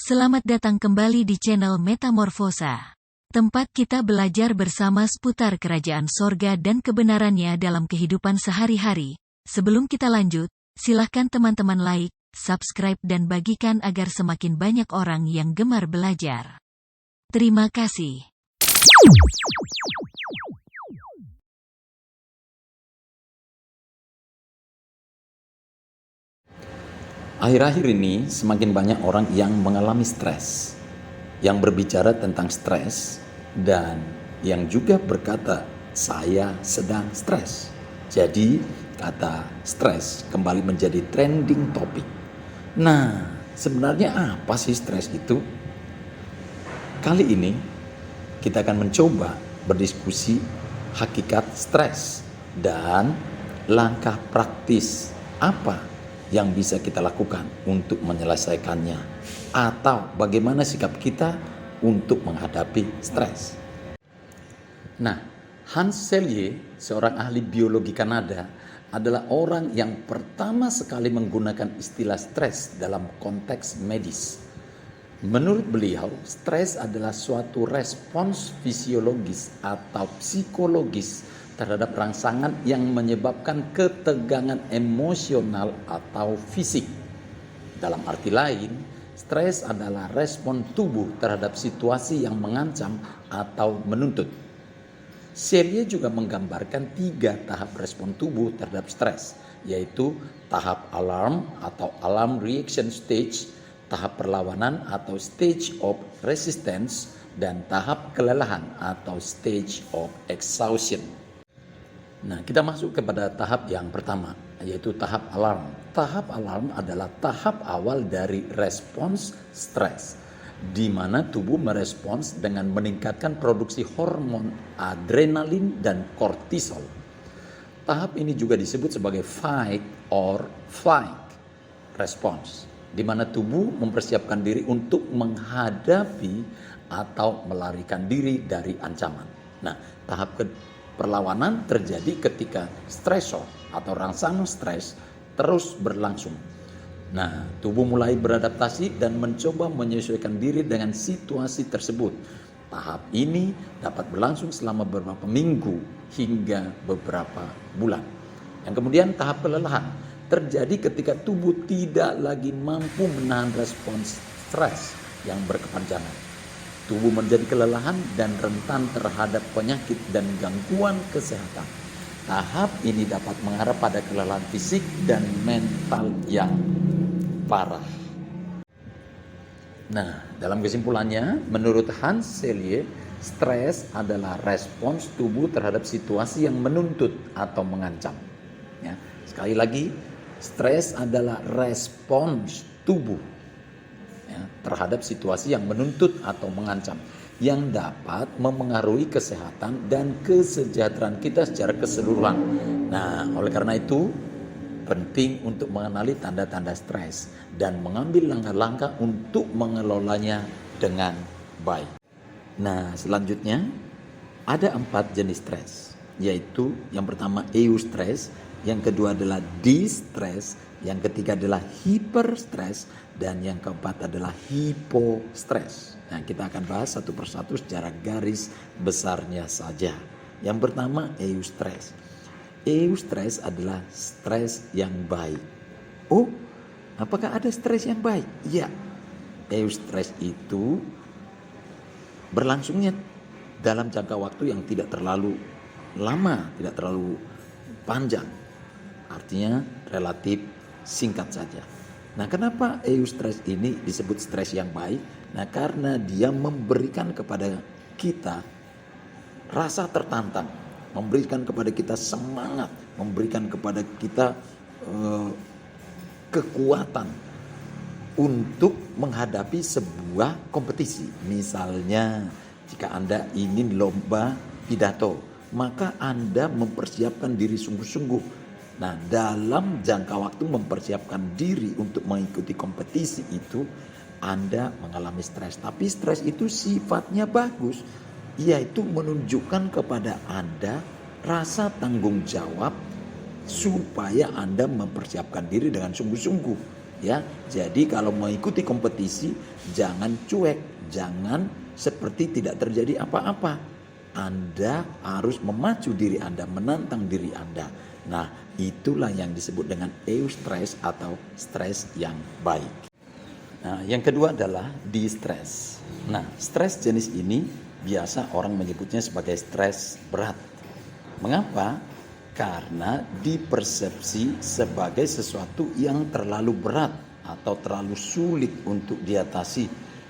Selamat datang kembali di channel Metamorfosa. Tempat kita belajar bersama seputar kerajaan sorga dan kebenarannya dalam kehidupan sehari-hari. Sebelum kita lanjut, silahkan teman-teman like, subscribe dan bagikan agar semakin banyak orang yang gemar belajar. Terima kasih. Akhir-akhir ini semakin banyak orang yang mengalami stres, yang berbicara tentang stres, dan yang juga berkata, saya sedang stres. Jadi, kata stres kembali menjadi trending topik. Nah, sebenarnya apa sih stres itu? Kali ini, kita akan mencoba berdiskusi hakikat stres dan langkah praktis apa yang bisa kita lakukan untuk menyelesaikannya, atau bagaimana sikap kita untuk menghadapi stres. Nah, Hans Selye, seorang ahli biologi Kanada, adalah orang yang pertama sekali menggunakan istilah stres dalam konteks medis. Menurut beliau, stres adalah suatu respons fisiologis atau psikologis terhadap rangsangan yang menyebabkan ketegangan emosional atau fisik. Dalam arti lain, stres adalah respon tubuh terhadap situasi yang mengancam atau menuntut. Selye juga menggambarkan 3 tahap respon tubuh terhadap stres, yaitu tahap alarm atau alarm reaction stage, tahap perlawanan atau stage of resistance, dan tahap kelelahan atau stage of exhaustion. Nah, kita masuk kepada tahap yang pertama, yaitu tahap alarm. Tahap alarm adalah tahap awal dari respons stres, di mana tubuh merespons dengan meningkatkan produksi hormon adrenalin dan kortisol. Tahap ini juga disebut sebagai fight or flight response, di mana tubuh mempersiapkan diri untuk menghadapi atau melarikan diri dari ancaman. Nah, tahap perlawanan terjadi ketika stresor atau rangsangan stres terus berlangsung. Nah, tubuh mulai beradaptasi dan mencoba menyesuaikan diri dengan situasi tersebut. Tahap ini dapat berlangsung selama beberapa minggu hingga beberapa bulan. Yang kemudian tahap kelelahan terjadi ketika tubuh tidak lagi mampu menahan respons stres yang berkepanjangan. Tubuh menjadi kelelahan dan rentan terhadap penyakit dan gangguan kesehatan. Tahap ini dapat mengarah pada kelelahan fisik dan mental yang parah. Nah, dalam kesimpulannya, menurut Hans Selye, stres adalah respons tubuh terhadap situasi yang menuntut atau mengancam. Ya, sekali lagi, stres adalah respons tubuh terhadap situasi yang menuntut atau mengancam, yang dapat memengaruhi kesehatan dan kesejahteraan kita secara keseluruhan. Nah, oleh karena itu penting untuk mengenali tanda-tanda stres dan mengambil langkah-langkah untuk mengelolanya dengan baik. Nah, selanjutnya ada 4 jenis stres, yaitu yang pertama eustress, yang kedua adalah distress, yang ketiga adalah hiperstres, dan yang keempat adalah hipostres. Nah, kita akan bahas satu persatu secara garis besarnya saja. Yang pertama eustress. Eustress adalah stres yang baik. Oh, apakah ada stres yang baik? Ya, eustress itu berlangsungnya dalam jangka waktu yang tidak terlalu lama, tidak terlalu panjang. Artinya relatif singkat saja. Nah, kenapa eustress ini disebut stres yang baik? Nah, karena dia memberikan kepada kita rasa tertantang, memberikan kepada kita semangat, memberikan kepada kita kekuatan untuk menghadapi sebuah kompetisi. Misalnya, jika Anda ingin lomba pidato, maka Anda mempersiapkan diri sungguh-sungguh. Nah, dalam jangka waktu mempersiapkan diri untuk mengikuti kompetisi itu, Anda mengalami stres. Tapi stres itu sifatnya bagus, yaitu menunjukkan kepada Anda rasa tanggung jawab supaya Anda mempersiapkan diri dengan sungguh-sungguh. ya. Jadi kalau mengikuti kompetisi jangan cuek, jangan seperti tidak terjadi apa-apa. Anda harus memacu diri Anda, menantang diri Anda. Nah, itulah yang disebut dengan eustress atau stres yang baik. Nah, yang kedua adalah distress. Nah, stres jenis ini biasa orang menyebutnya sebagai stres berat. Mengapa? Karena dipersepsi sebagai sesuatu yang terlalu berat atau terlalu sulit untuk diatasi.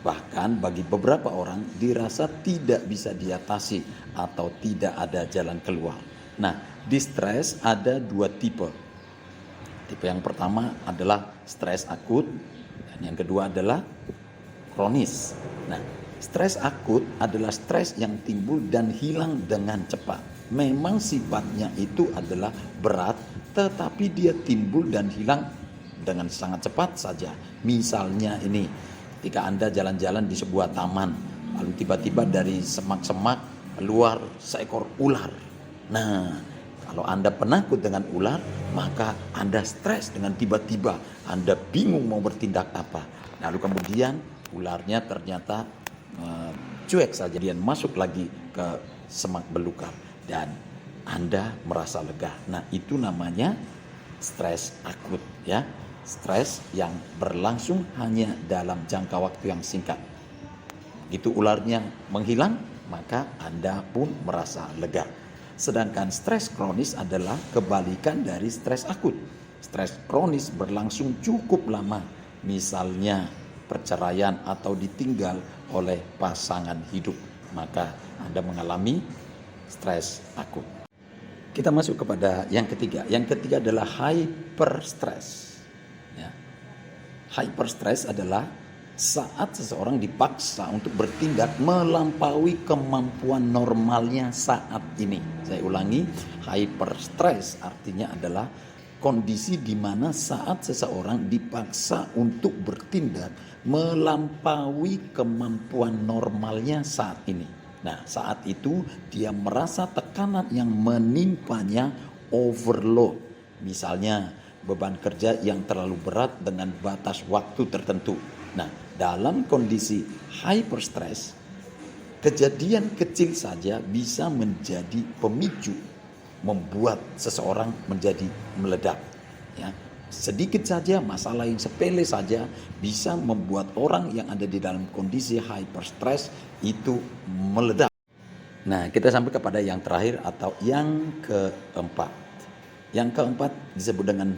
Bahkan bagi beberapa orang dirasa tidak bisa diatasi atau tidak ada jalan keluar. Nah, distress ada dua tipe. Tipe yang pertama adalah stres akut dan yang kedua adalah kronis. Nah, stres akut adalah stres yang timbul dan hilang dengan cepat. Memang sifatnya itu adalah berat, tetapi dia timbul dan hilang dengan sangat cepat saja. Misalnya ini, ketika Anda jalan-jalan di sebuah taman, lalu tiba-tiba dari semak-semak keluar seekor ular. Nah, kalau Anda penakut dengan ular, maka Anda stres dengan tiba-tiba. Anda bingung mau bertindak apa. Lalu kemudian ularnya ternyata cuek saja, dia masuk lagi ke semak belukar. Dan Anda merasa lega. Nah, itu namanya stres akut, ya. Stres yang berlangsung hanya dalam jangka waktu yang singkat. Begitu ularnya menghilang, maka Anda pun merasa lega. Sedangkan stres kronis adalah kebalikan dari stres akut. Stres kronis berlangsung cukup lama. Misalnya perceraian atau ditinggal oleh pasangan hidup, maka Anda mengalami stres akut. Kita masuk kepada yang ketiga. Yang ketiga adalah hyperstress. Ya. Hyperstress adalah saat seseorang dipaksa untuk bertindak melampaui kemampuan normalnya saat ini. Saya ulangi, hyperstress artinya adalah kondisi di mana saat seseorang dipaksa untuk bertindak melampaui kemampuan normalnya saat ini. Nah, saat itu dia merasa tekanan yang menimpanya overload. Misalnya beban kerja yang terlalu berat dengan batas waktu tertentu. Nah, dalam kondisi hyperstress, kejadian kecil saja bisa menjadi pemicu membuat seseorang menjadi meledak. Ya, sedikit saja masalah yang sepele saja bisa membuat orang yang ada di dalam kondisi hyperstress itu meledak. Nah, kita sampai kepada yang terakhir atau yang keempat. Yang keempat disebut dengan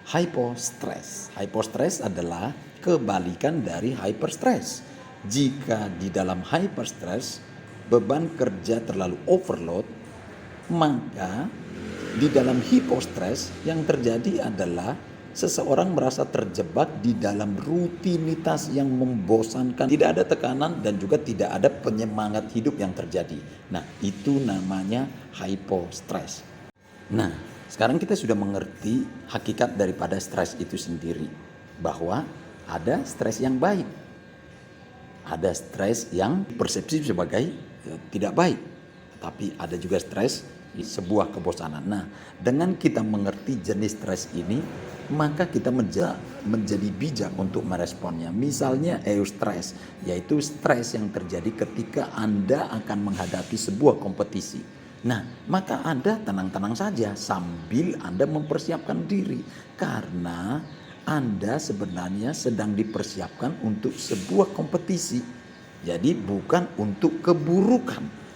hypostress. Hypostress adalah kebalikan dari hyperstress. Jika di dalam hyperstress beban kerja terlalu overload, maka di dalam hypostress yang terjadi adalah seseorang merasa terjebak di dalam rutinitas yang membosankan, tidak ada tekanan dan juga tidak ada penyemangat hidup yang terjadi. Nah, itu namanya hypostress. Nah, sekarang kita sudah mengerti hakikat daripada stres itu sendiri, bahwa ada stres yang baik, ada stres yang persepsi sebagai tidak baik, tapi ada juga stres sebuah kebosanan. Nah, dengan kita mengerti jenis stres ini, maka kita menjadi bijak untuk meresponnya. Misalnya eustress, yaitu stres yang terjadi ketika Anda akan menghadapi sebuah kompetisi. Nah, maka Anda tenang-tenang saja sambil Anda mempersiapkan diri, karena Anda sebenarnya sedang dipersiapkan untuk sebuah kompetisi. Jadi bukan untuk keburukan.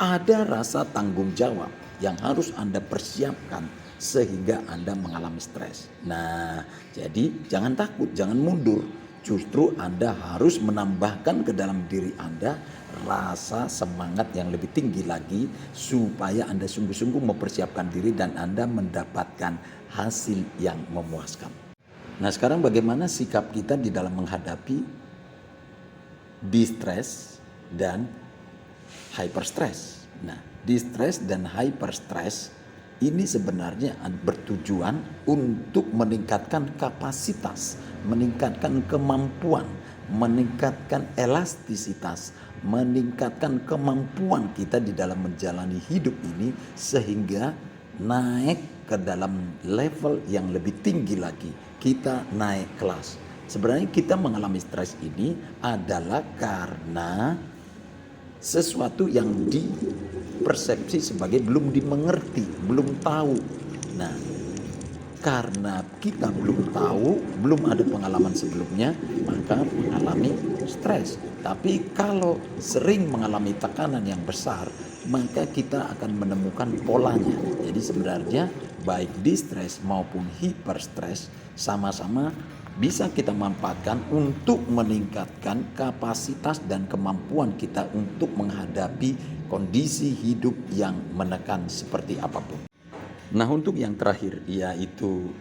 Ada rasa tanggung jawab yang harus Anda persiapkan sehingga Anda mengalami stres. Nah, jadi jangan takut, jangan mundur. Justru Anda harus menambahkan ke dalam diri Anda rasa semangat yang lebih tinggi lagi supaya Anda sungguh-sungguh mempersiapkan diri dan Anda mendapatkan hasil yang memuaskan. Nah, sekarang bagaimana sikap kita di dalam menghadapi distress dan hyperstress. Nah, distress dan hyperstress ini sebenarnya bertujuan untuk meningkatkan kapasitas, meningkatkan kemampuan, meningkatkan elastisitas, meningkatkan kemampuan kita di dalam menjalani hidup ini sehingga naik ke dalam level yang lebih tinggi lagi. Kita naik kelas. Sebenarnya kita mengalami stres ini adalah karena sesuatu yang dipersepsi sebagai belum dimengerti, belum tahu. Nah, karena kita belum tahu, belum ada pengalaman sebelumnya, maka mengalami stres. Tapi kalau sering mengalami tekanan yang besar, maka kita akan menemukan polanya. Jadi sebenarnya baik distres maupun hiperstres sama-sama bisa kita manfaatkan untuk meningkatkan kapasitas dan kemampuan kita untuk menghadapi kondisi hidup yang menekan seperti apapun. Nah, untuk yang terakhir yaitu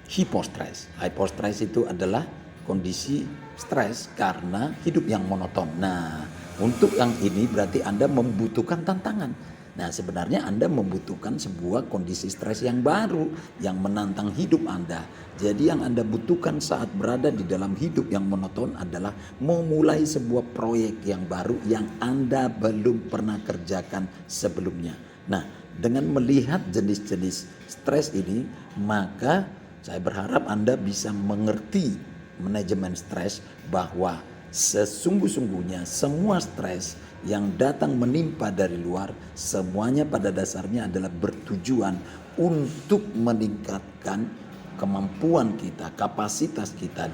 hipostres. Hipostres itu adalah kondisi stres karena hidup yang monoton. Nah, untuk yang ini berarti Anda membutuhkan tantangan. Nah, sebenarnya Anda membutuhkan sebuah kondisi stres yang baru yang menantang hidup Anda. Jadi yang Anda butuhkan saat berada di dalam hidup yang monoton adalah memulai sebuah proyek yang baru yang Anda belum pernah kerjakan sebelumnya. Nah, dengan melihat jenis-jenis stres ini, maka saya berharap Anda bisa mengerti manajemen stres, bahwa sesungguh-sungguhnya semua stres yang datang menimpa dari luar, semuanya pada dasarnya adalah bertujuan untuk meningkatkan kemampuan kita, kapasitas kita,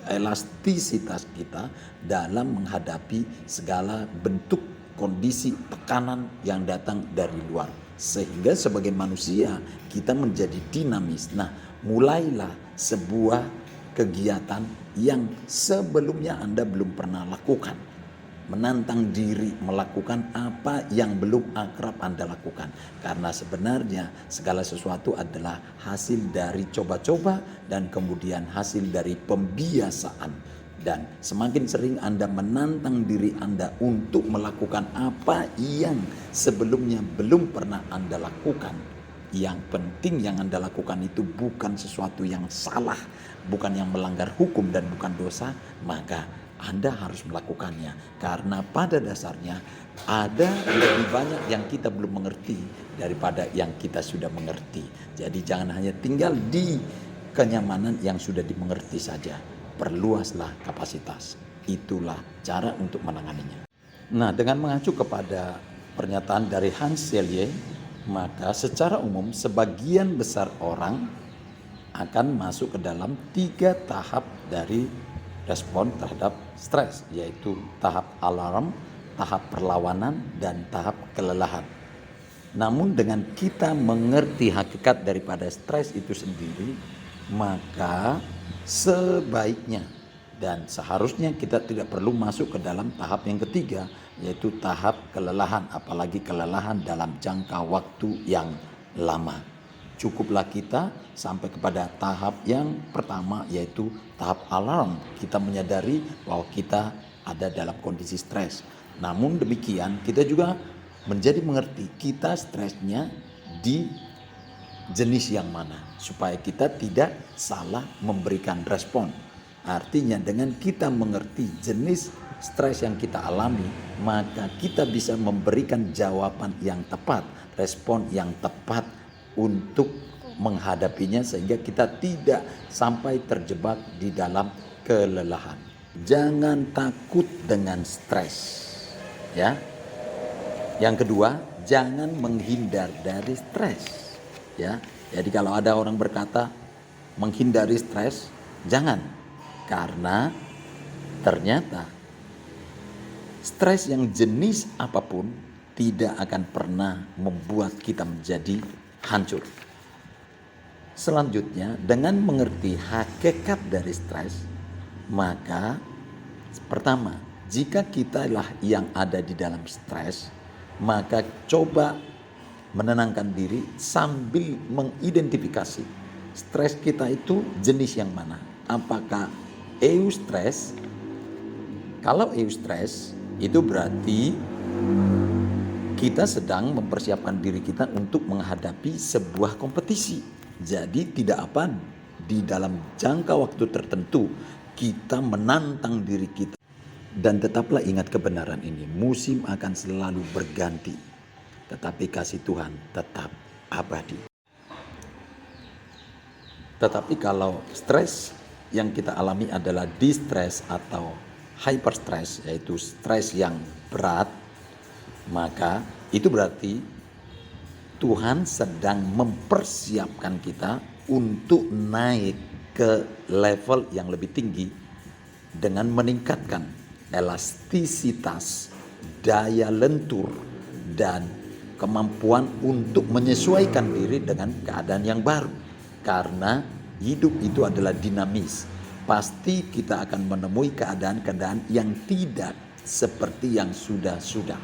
elastisitas kita dalam menghadapi segala bentuk kondisi tekanan yang datang dari luar. Sehingga sebagai manusia kita menjadi dinamis. Nah, mulailah sebuah kegiatan yang sebelumnya Anda belum pernah lakukan. Menantang diri melakukan apa yang belum akrab Anda lakukan. Karena sebenarnya segala sesuatu adalah hasil dari coba-coba dan kemudian hasil dari pembiasaan. Dan semakin sering Anda menantang diri Anda untuk melakukan apa yang sebelumnya belum pernah Anda lakukan. Yang penting yang Anda lakukan itu bukan sesuatu yang salah, bukan yang melanggar hukum dan bukan dosa, maka Anda harus melakukannya. Karena pada dasarnya ada lebih banyak yang kita belum mengerti daripada yang kita sudah mengerti. Jadi jangan hanya tinggal di kenyamanan yang sudah dimengerti saja. Perluaslah kapasitas. Itulah cara untuk menanganinya. Nah, dengan mengacu kepada pernyataan dari Hans Selye, maka secara umum sebagian besar orang akan masuk ke dalam 3 tahap dari respon terhadap stres, yaitu tahap alarm, tahap perlawanan, dan tahap kelelahan. Namun dengan kita mengerti hakikat daripada stres itu sendiri, maka sebaiknya dan seharusnya kita tidak perlu masuk ke dalam tahap yang ketiga, yaitu tahap kelelahan, apalagi kelelahan dalam jangka waktu yang lama. Cukuplah kita sampai kepada tahap yang pertama, yaitu tahap alarm. Kita menyadari bahwa kita ada dalam kondisi stres. Namun demikian kita juga menjadi mengerti kita stresnya di jenis yang mana, supaya kita tidak salah memberikan respon. Artinya dengan kita mengerti jenis stres yang kita alami, maka kita bisa memberikan jawaban yang tepat, respon yang tepat untuk menghadapinya, sehingga kita tidak sampai terjebak di dalam kelelahan. Jangan takut dengan stres, ya. Yang kedua, jangan menghindar dari stres. Ya, jadi kalau ada orang berkata menghindari stres, jangan, karena ternyata stres yang jenis apapun tidak akan pernah membuat kita menjadi hancur. Selanjutnya, dengan mengerti hakikat dari stres, maka pertama, jika kitalah yang ada di dalam stres, maka coba menenangkan diri sambil mengidentifikasi stres kita itu jenis yang mana. Apakah eustress? Kalau eustress itu berarti kita sedang mempersiapkan diri kita untuk menghadapi sebuah kompetisi. Jadi tidak apa di dalam jangka waktu tertentu kita menantang diri kita. Dan tetaplah ingat kebenaran ini, musim akan selalu berganti, tetapi kasih Tuhan tetap abadi. Tetapi kalau stres yang kita alami adalah distress atau hyperstress, yaitu stres yang berat, maka itu berarti Tuhan sedang mempersiapkan kita untuk naik ke level yang lebih tinggi dengan meningkatkan elastisitas, daya lentur, dan kemampuan untuk menyesuaikan diri dengan keadaan yang baru. Karena hidup itu adalah dinamis. Pasti kita akan menemui keadaan-keadaan yang tidak seperti yang sudah-sudah.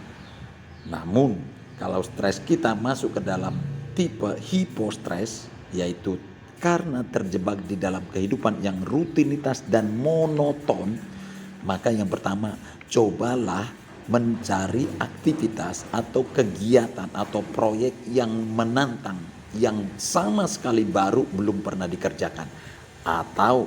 Namun, kalau stres kita masuk ke dalam tipe hipostres, yaitu karena terjebak di dalam kehidupan yang rutinitas dan monoton, maka yang pertama, cobalah mencari aktivitas atau kegiatan atau proyek yang menantang, yang sama sekali baru belum pernah dikerjakan. Atau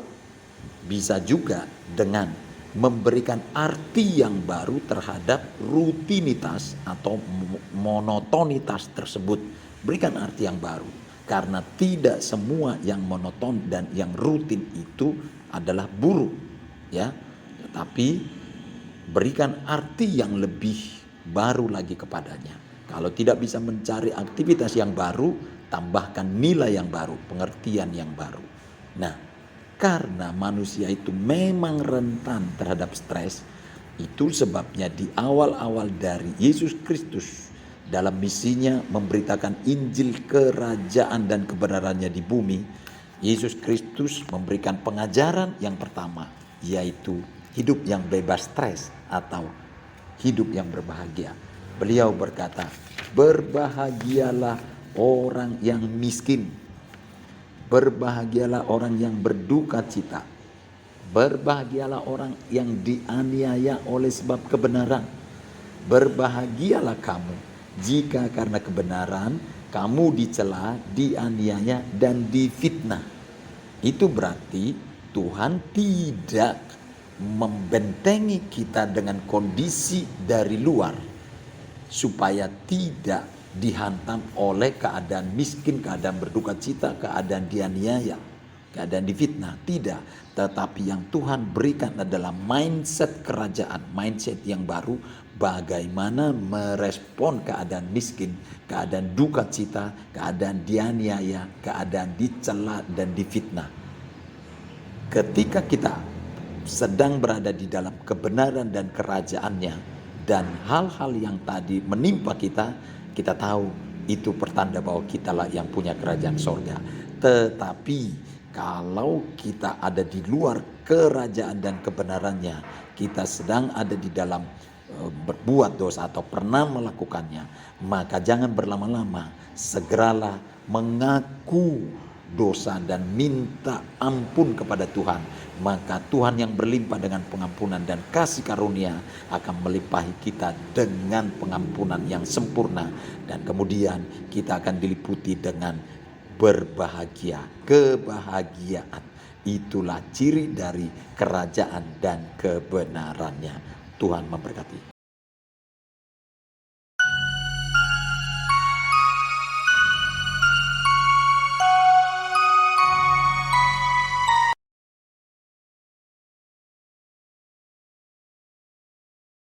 bisa juga dengan memberikan arti yang baru terhadap rutinitas atau monotonitas tersebut. Berikan arti yang baru, karena tidak semua yang monoton dan yang rutin itu adalah buruk, ya. Tetapi berikan arti yang lebih baru lagi kepadanya. Kalau tidak bisa mencari aktivitas yang baru, tambahkan nilai yang baru, pengertian yang baru. Nah, karena manusia itu memang rentan terhadap stres, itu sebabnya di awal-awal dari Yesus Kristus dalam misinya memberitakan Injil kerajaan dan kebenarannya di bumi, Yesus Kristus memberikan pengajaran yang pertama, yaitu hidup yang bebas stres atau hidup yang berbahagia. Beliau berkata, berbahagialah orang yang miskin. Berbahagialah orang yang berduka cita. Berbahagialah orang yang dianiaya oleh sebab kebenaran. Berbahagialah kamu jika karena kebenaran kamu dicela, dianiaya, dan difitnah. Itu berarti Tuhan tidak membentengi kita dengan kondisi dari luar supaya tidak dihantam oleh keadaan miskin, keadaan berduka cita, keadaan dianiaya, keadaan difitnah. Tidak, tetapi yang Tuhan berikan adalah mindset kerajaan, mindset yang baru, bagaimana merespon keadaan miskin, keadaan duka cita, keadaan dianiaya, keadaan dicela dan difitnah. Ketika kita sedang berada di dalam kebenaran dan kerajaannya, dan hal-hal yang tadi menimpa kita, kita tahu itu pertanda bahwa kitalah yang punya kerajaan sorga. Tetapi kalau kita ada di luar kerajaan dan kebenarannya, kita sedang ada di dalam berbuat dosa atau pernah melakukannya, maka jangan berlama-lama, segeralah mengaku dosa dan minta ampun kepada Tuhan. Maka Tuhan yang berlimpah dengan pengampunan dan kasih karunia akan melimpahi kita dengan pengampunan yang sempurna, dan kemudian kita akan diliputi dengan berbahagia. Kebahagiaan itulah ciri dari kerajaan dan kebenarannya. Tuhan memberkati.